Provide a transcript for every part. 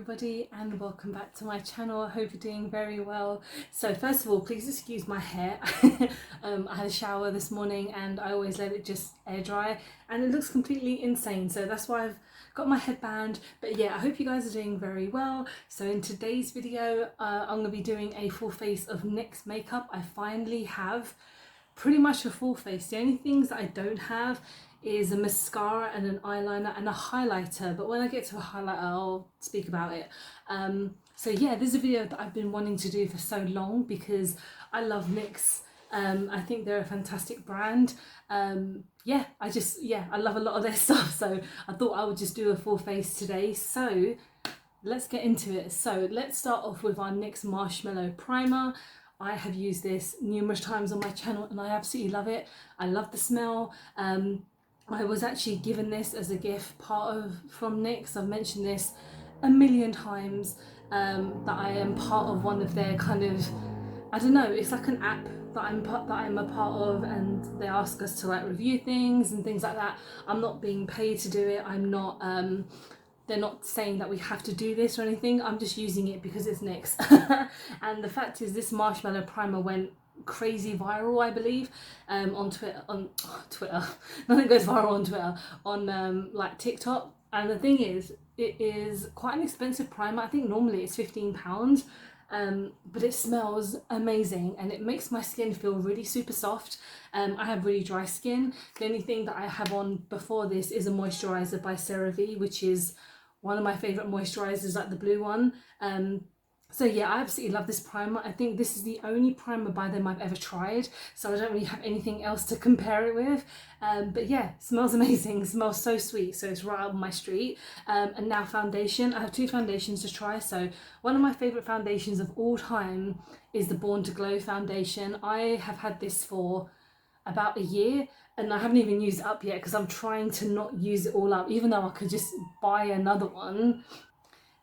everybody, and welcome back to my channel. I hope you're doing very well. So first of all, please excuse my hair. I had a shower this morning and I always let it just air dry and it looks completely insane, so that's why I've got my headband. But yeah, I hope you guys are doing very well. So in today's video I'm going to be doing a full face of NYX makeup. I finally have pretty much a full face. The only things that I don't have is a mascara and an eyeliner and a highlighter, but when I get to a highlighter I'll speak about it. So yeah, this is a video that I've been wanting to do for so long because I love NYX. I think they're a fantastic brand. I love a lot of their stuff, so I thought I would just do a full face today. So let's get into it. So let's start off with our NYX Marshmallow Primer. I have used this numerous times on my channel and I absolutely love it. I love the smell. I was actually given this as a gift from NYX. I've mentioned this a million times, that I am part of one of their kind of, I don't know, it's like an app that I'm a part of, and they ask us to like review things and things like that. I'm not being paid to do it. I'm not they're not saying that we have to do this or anything. I'm just using it because it's NYX. And the fact is, this Marshmallow Primer went crazy viral, I believe, on Twitter. Nothing goes viral on Twitter, on like TikTok. And the thing is, it is quite an expensive primer. I think normally it's £15, but it smells amazing and it makes my skin feel really super soft. I have really dry skin. The only thing that I have on before this is a moisturizer by CeraVe, which is one of my favorite moisturizers, like the blue one. So yeah, I absolutely love this primer. I think this is the only primer by them I've ever tried, so I don't really have anything else to compare it with. But yeah, smells amazing, smells so sweet, so it's right up my street. And now foundation. I have two foundations to try. So one of my favorite foundations of all time is the Born to Glow foundation. I have had this for about a year and I haven't even used it up yet because I'm trying to not use it all up, even though I could just buy another one.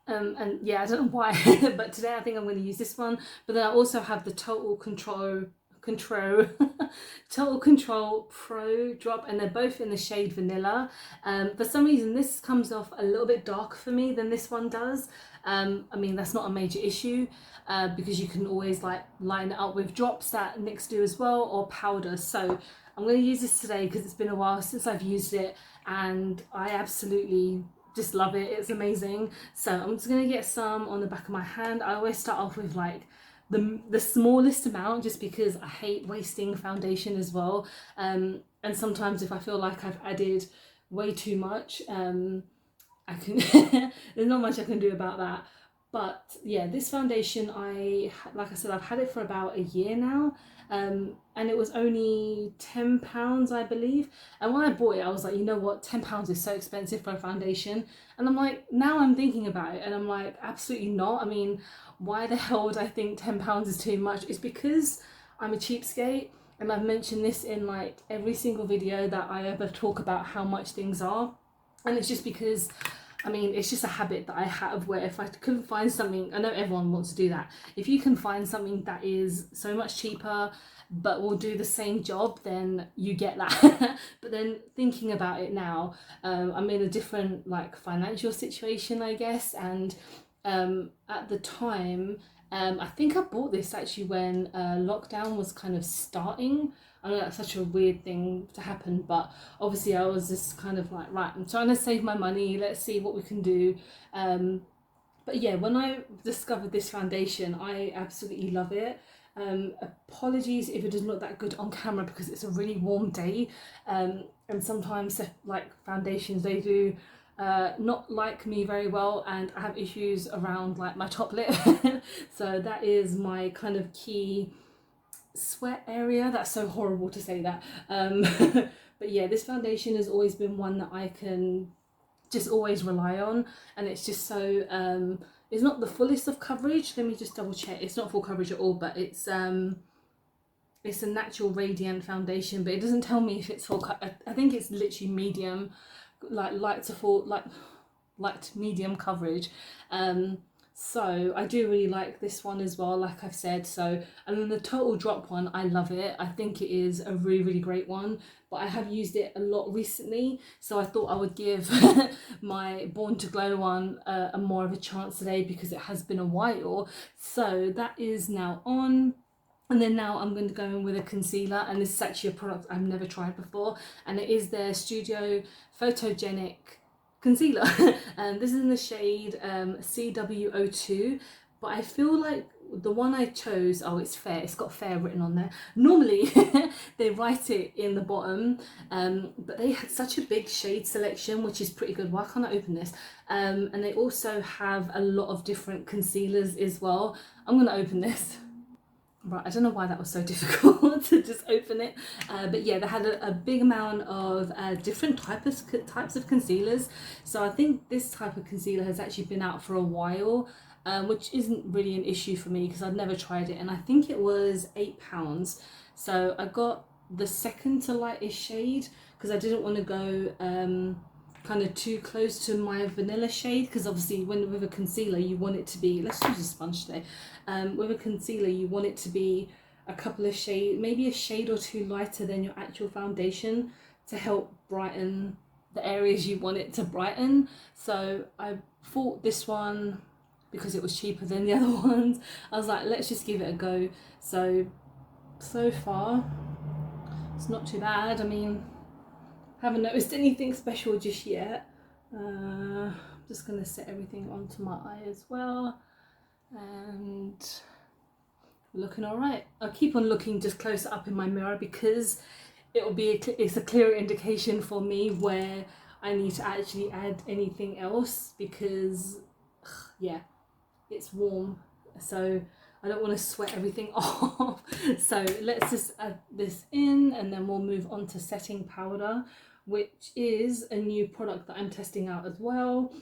And yeah, I don't know why, but today I think I'm going to use this one. But then I also have the Total Control Total Control Pro drop, and they're both in the shade Vanilla. For some reason this comes off a little bit darker for me than this one does. I mean, that's not a major issue, because you can always like line it up with drops that NYX do as well, or powder. So I'm going to use this today because it's been a while since I've used it and I absolutely just love it. It's amazing. So I'm just going to get some on the back of my hand. I always start off with like the smallest amount, just because I hate wasting foundation as well. And sometimes if I feel like I've added way too much, I can there's not much I can do about that. But yeah, this foundation, like I said, I've had it for about a year now, and it was only £10, I believe. And when I bought it, I was like, you know what, £10 is so expensive for a foundation. And I'm like, now I'm thinking about it and I'm like, absolutely not. I mean, why the hell would I think £10 is too much? It's because I'm a cheapskate, and I've mentioned this in like every single video that I ever talk about how much things are. And it's just because, I mean, it's just a habit that I have where if I couldn't find something, I know everyone wants to do that, if you can find something that is so much cheaper but will do the same job, then you get that. But then thinking about it now, I'm in a different like financial situation, I guess, and at the time, I think I bought this actually when lockdown was kind of starting. I know that's such a weird thing to happen, but obviously I was just kind of like, right, I'm trying to save my money, let's see what we can do. But yeah, when I discovered this foundation, I absolutely love it. Apologies if it doesn't look that good on camera because it's a really warm day, and sometimes like foundations, they do not like me very well, and I have issues around like my top lip. So that is my kind of key sweat area. That's so horrible to say that. But yeah, this foundation has always been one that I can just always rely on, and it's just so it's not the fullest of coverage. Let me just double check. It's not full coverage at all, but it's a natural radiant foundation, but it doesn't tell me if it's full I think it's literally medium, like light to medium coverage. So I do really like this one as well, like I've said. So, and then the Total Drop one, I love it. I think it is a really, really great one, but I have used it a lot recently. So I thought I would give my Born to Glow one a more of a chance today because it has been a while. So that is now on. And then now I'm going to go in with a concealer, and this is actually a product I've never tried before, and it is their Studio Photogenic concealer. And this is in the shade CW02, but I feel like the one I chose, oh, it's fair, it's got fair written on there. Normally they write it in the bottom, but they had such a big shade selection, which is pretty good. Why can't I open this? And they also have a lot of different concealers as well. I'm gonna open this. Right, I don't know why that was so difficult to just open it, but yeah, they had a big amount of different types of concealers. So I think this type of concealer has actually been out for a while, which isn't really an issue for me because I've never tried it, and I think it was £8. So I got the second to lightest shade because I didn't want to go kind of too close to my vanilla shade, because obviously with a concealer you want it to be, let's use a sponge today, with a concealer you want it to be a couple of shades, maybe a shade or two lighter than your actual foundation to help brighten the areas you want it to brighten. So I thought this one, because it was cheaper than the other ones, I was like, let's just give it a go. So far it's not too bad. I mean, haven't noticed anything special just yet. I'm just going to set everything onto my eye as well, and looking all right. I'll keep on looking just closer up in my mirror because it's a clearer indication for me where I need to actually add anything else, because yeah, it's warm, so I don't want to sweat everything off. So let's just add this in, and then we'll move on to setting powder, which is a new product that I'm testing out as well.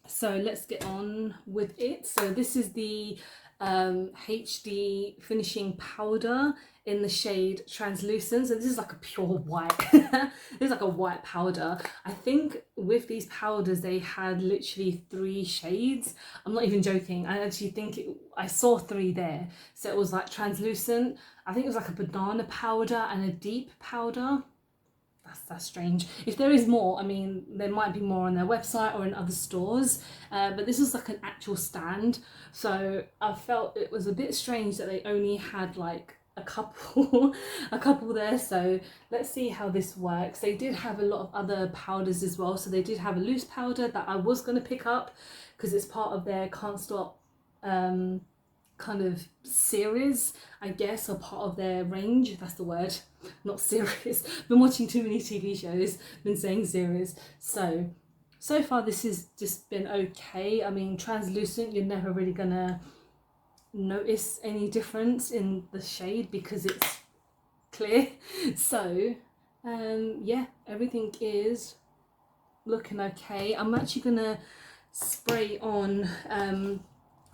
So let's get on with it. So this is the HD finishing powder in the shade Translucent. So this is like a pure white. This is like a white powder. I think with these powders they had literally 3 shades. I'm not even joking. I actually think I saw 3 there. So it was like translucent, I think it was like a banana powder and a deep powder. That's strange. If there is more, I mean, there might be more on their website or in other stores, but this was like an actual stand. So I felt it was a bit strange that they only had like a couple there. So let's see how this works. They did have a lot of other powders as well. So they did have a loose powder that I was going to pick up because it's part of their Can't Stop kind of series, I guess, or part of their range. That's the word, not series. Been watching too many TV shows, been saying series. So far this has just been okay. I mean, translucent, you're never really gonna notice any difference in the shade because it's clear. So yeah, everything is looking okay. I'm actually gonna spray on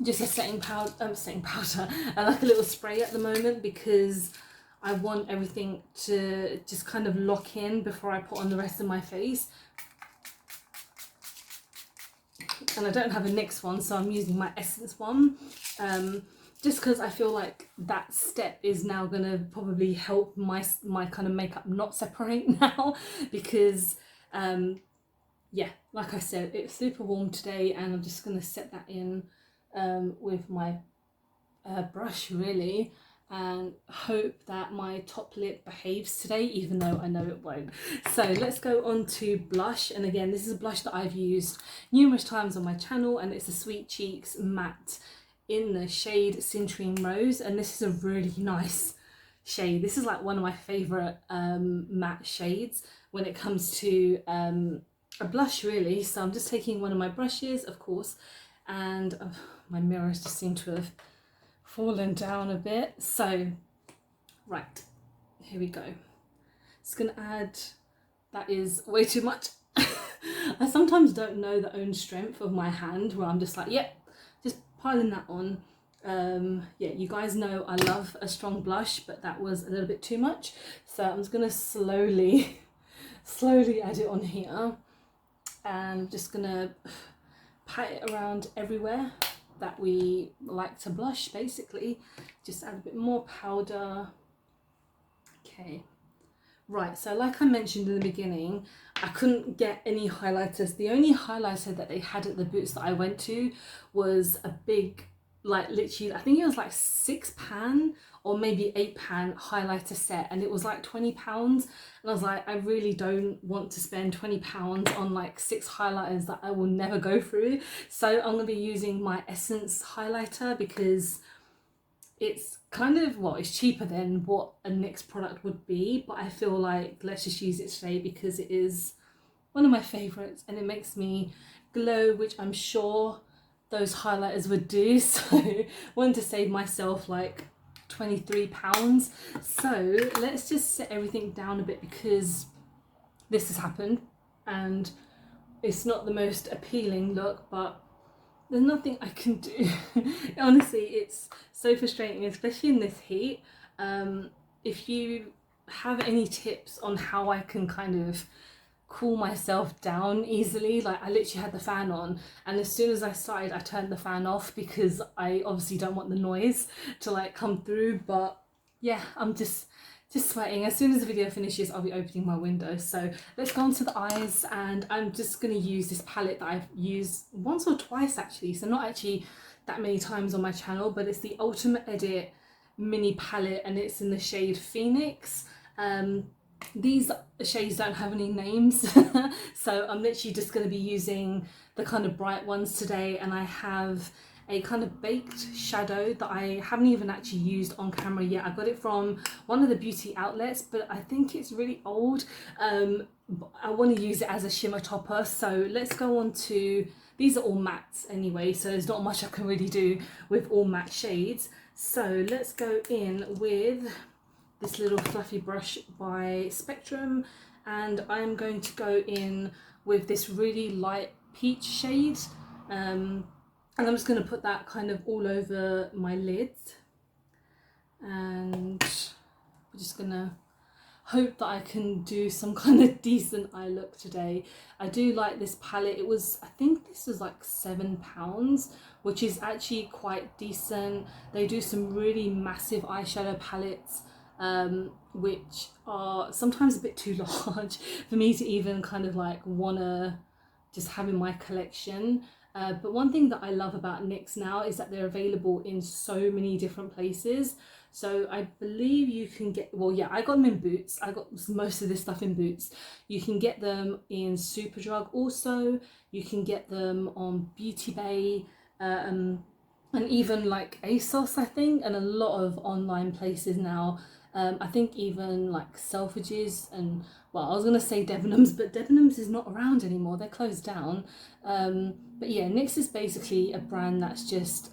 just a setting powder, I like a little spray at the moment because I want everything to just kind of lock in before I put on the rest of my face. And I don't have a NYX one, so I'm using my Essence one, just because I feel like that step is now going to probably help my kind of makeup not separate now, because yeah, like I said, it's super warm today, and I'm just going to set that in with my brush really, and hope that my top lip behaves today, even though I know it won't. So let's go on to blush, and again, this is a blush that I've used numerous times on my channel, and it's a Sweet Cheeks matte in the shade Citrine Rose, and this is a really nice shade. This is like one of my favorite matte shades when it comes to a blush really. So I'm just taking one of my brushes, of course, and my mirrors just seem to have fallen down a bit. So right, here we go. Just gonna add, that is way too much. I sometimes don't know the own strength of my hand, where I'm just like, yep, just piling that on. Yeah, you guys know I love a strong blush, but that was a little bit too much. So I'm just gonna slowly add it on here, and just gonna pat it around everywhere. that we like to blush, basically. Just add a bit more powder. Okay. Right, so like I mentioned in the beginning, I couldn't get any highlighters. The only highlighter that they had at the Boots that I went to was a big, like literally, I think it was like 6 pan or maybe 8 pan highlighter set, and it was like £20. And I was like, I really don't want to spend £20 on like 6 highlighters that I will never go through. So I'm gonna be using my Essence highlighter because it's kind of, well, it's cheaper than what a NYX product would be, but I feel like let's just use it today because it is one of my favorites and it makes me glow, which I'm sure those highlighters would do. So I wanted to save myself like £23. So let's just set everything down a bit because this has happened and it's not the most appealing look, but there's nothing I can do. Honestly, it's so frustrating, especially in this heat. If you have any tips on how I can kind of cool myself down easily, like I literally had the fan on, and as soon as I started I turned the fan off because I obviously don't want the noise to like come through. But yeah, I'm just sweating. As soon as the video finishes I'll be opening my window. So let's go on to the eyes, and I'm just going to use this palette that I've used once or twice actually, so not actually that many times on my channel, but it's the Ultimate Edit mini palette and it's in the shade Phoenix. These shades don't have any names so I'm literally just going to be using the kind of bright ones today, and I have a kind of baked shadow that I haven't even actually used on camera yet. I got it from one of the beauty outlets, but I think it's really old. I want to use it as a shimmer topper, so let's go on to, these are all mattes anyway, so there's not much I can really do with all matte shades. So let's go in with this little fluffy brush by Spectrum, and I'm going to go in with this really light peach shade, and I'm just going to put that kind of all over my lids, and we're just going to hope that I can do some kind of decent eye look today. I do like this palette. It was, I think this was like £7, which is actually quite decent. They do some really massive eyeshadow palettes, which are sometimes a bit too large for me to even kind of like wanna just have in my collection. But one thing that I love about NYX now is that they're available in so many different places. So I believe you can get, well yeah, I got them in Boots. I got most of this stuff in Boots. You can get them in Superdrug also. You can get them on Beauty Bay, and even like ASOS I think, and a lot of online places now. I think even like Selfridges and, well, I was gonna say Debenhams, but Debenhams is not around anymore, they're closed down. But yeah, NYX is basically a brand that's just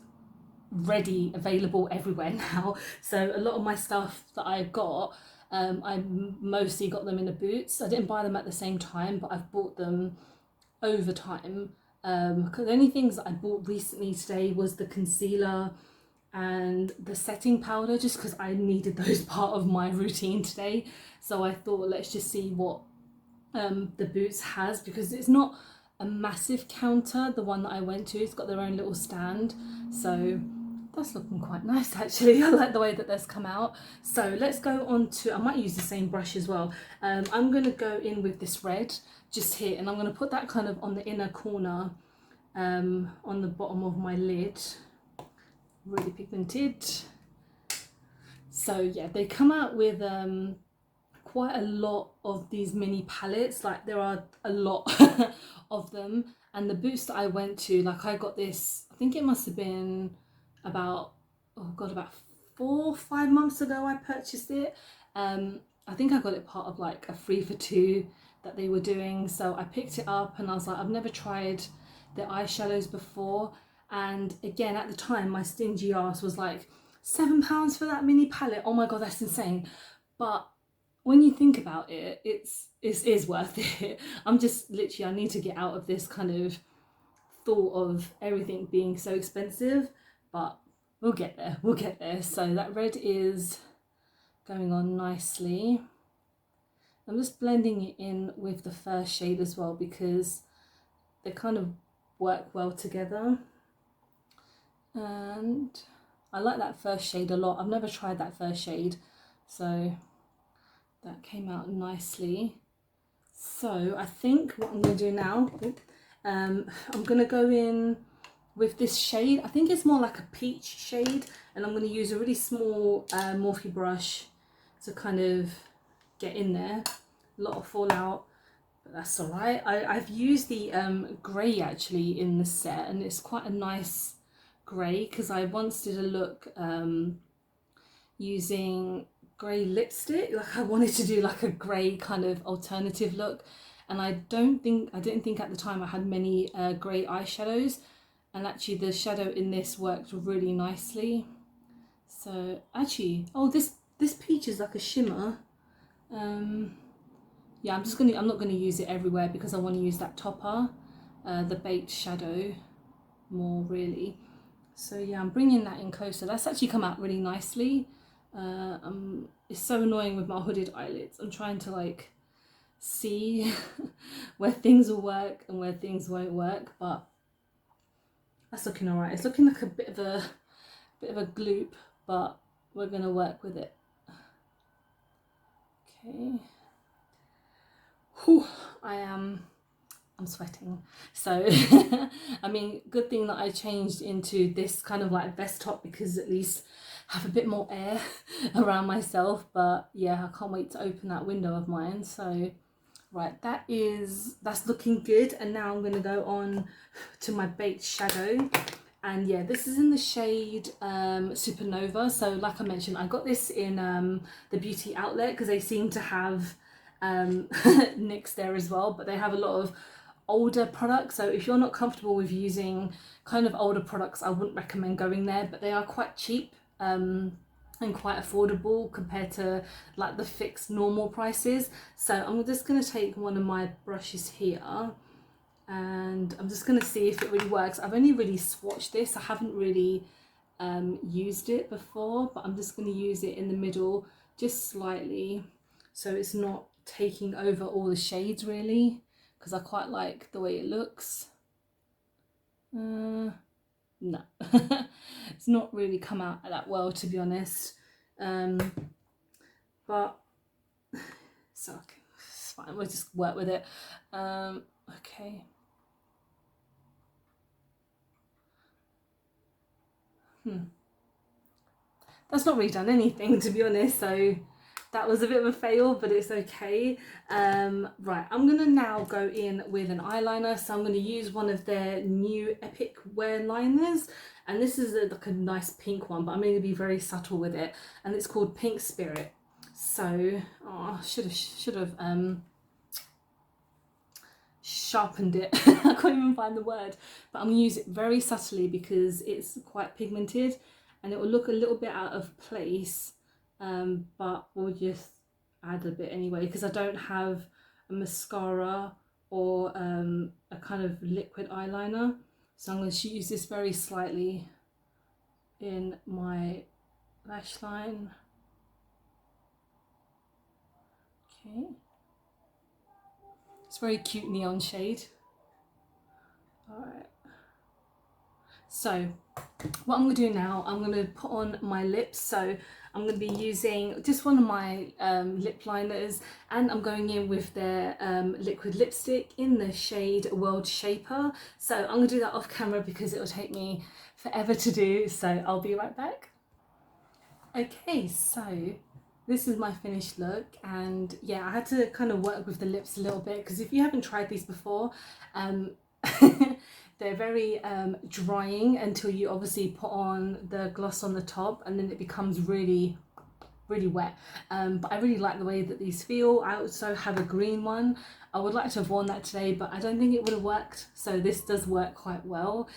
ready, available everywhere now. So a lot of my stuff that I got, I mostly got them in the Boots. I didn't buy them at the same time, but I've bought them over time. Because the only things that I bought recently today was the concealer and the setting powder, just because I needed those part of my routine today. So I thought let's just see what the Boots has, because it's not a massive counter. The one that I went to, it's got their own little stand, so that's looking quite nice actually. I like the way that that's come out. So let's go on to, I might use the same brush as well. I'm going to go in with this red just here, and I'm going to put that kind of on the inner corner, on the bottom of my lid. Really pigmented. So yeah, they come out with quite a lot of these mini palettes. Like there are a lot of them, and the Boots that I went to, like I got this, I think it must have been about, oh god, about 4 or 5 months ago I purchased it. I think I got it part of like a 3 for 2 that they were doing, so I picked it up and I was like, I've never tried the eyeshadows before. And again, at the time my stingy ass was like, £7 for that mini palette, oh my god, that's insane. But when you think about it, it is worth it. I'm just literally, I need to get out of this kind of thought of everything being so expensive, but we'll get there, we'll get there. So that red is going on nicely. I'm just blending it in with the first shade as well because they kind of work well together. And I like that first shade a lot. I've never tried that first shade, so that came out nicely. So I think what I'm going to do now, I'm going to go in with this shade. I think it's more like a peach shade, and I'm going to use a really small Morphe brush to kind of get in there. A lot of fallout, but that's all right. I've used the grey actually in the set, and it's quite a nice grey because I once did a look using grey lipstick. Like I wanted to do like a grey kind of alternative look, and I didn't think at the time I had many grey eyeshadows, and actually the shadow in this worked really nicely. So actually, oh, this peach is like a shimmer. Yeah, I'm not gonna use it everywhere because I want to use that topper, the baked shadow more really. So yeah, I'm bringing that in closer. That's actually come out really nicely. It's so annoying with my hooded eyelids. I'm trying to like see where things will work and where things won't work, but that's looking all right. It's looking like a bit of a gloop, but we're gonna work with it. Okay. Whew, I'm sweating. So I mean, good thing that I changed into this kind of like vest top because at least I have a bit more air around myself. But yeah, I can't wait to open that window of mine. So right, that's looking good. And now I'm going to go on to my baked shadow. And yeah, this is in the shade Supernova. So like I mentioned, I got this in the beauty outlet because they seem to have NYX there as well, but they have a lot of older products. So if you're not comfortable with using kind of older products, I wouldn't recommend going there, but they are quite cheap and quite affordable compared to like the fixed normal prices. So I'm just going to take one of my brushes here and I'm just going to see if it really works. I've only really swatched this. I haven't really used it before, but I'm just going to use it in the middle just slightly so it's not taking over all the shades really, because I quite like the way it looks. No, it's not really come out that well, to be honest. But so okay, it's fine. We'll just work with it. Okay. That's not really done anything, to be honest. So that was a bit of a fail, but it's okay. Right, I'm gonna now go in with an eyeliner. So I'm gonna use one of their new Epic Wear liners, and this is like a nice pink one, but I'm gonna be very subtle with it, and it's called Pink Spirit. So should have sharpened it. I can't even find the word, but I'm gonna use it very subtly because it's quite pigmented, and it will look a little bit out of place. But we'll just add a bit anyway because I don't have a mascara or a kind of liquid eyeliner, so I'm going to use this very slightly in my lash line. Okay, it's a very cute neon shade. All right, so what I'm going to do now, I'm going to put on my lips. So I'm going to be using just one of my lip liners, and I'm going in with their liquid lipstick in the shade World Shaper. So I'm going to do that off camera because it will take me forever to do, so I'll be right back. Okay, so this is my finished look, and yeah, I had to kind of work with the lips a little bit because if you haven't tried these before, they're very drying until you obviously put on the gloss on the top, and then it becomes really wet. But I really like the way that these feel. I also have a green one. I would like to have worn that today, but I don't think it would have worked, so this does work quite well.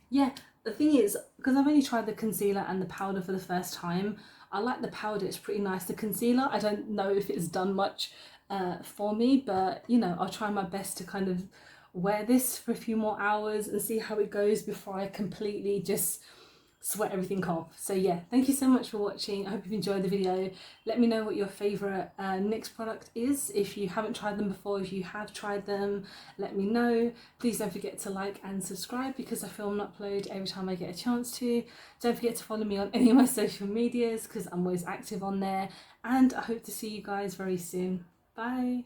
Yeah, the thing is, because I've only tried the concealer and the powder for the first time, I like the powder, it's pretty nice. The concealer, I don't know if it's done much for me, but you know, I'll try my best to kind of wear this for a few more hours and see how it goes before I completely just sweat everything off. So yeah, thank you so much for watching. I hope you've enjoyed the video. Let me know what your favourite NYX product is. If you haven't tried them before, if you have tried them, let me know. Please don't forget to like and subscribe because I film and upload every time I get a chance to. Don't forget to follow me on any of my social medias because I'm always active on there, and I hope to see you guys very soon. Bye.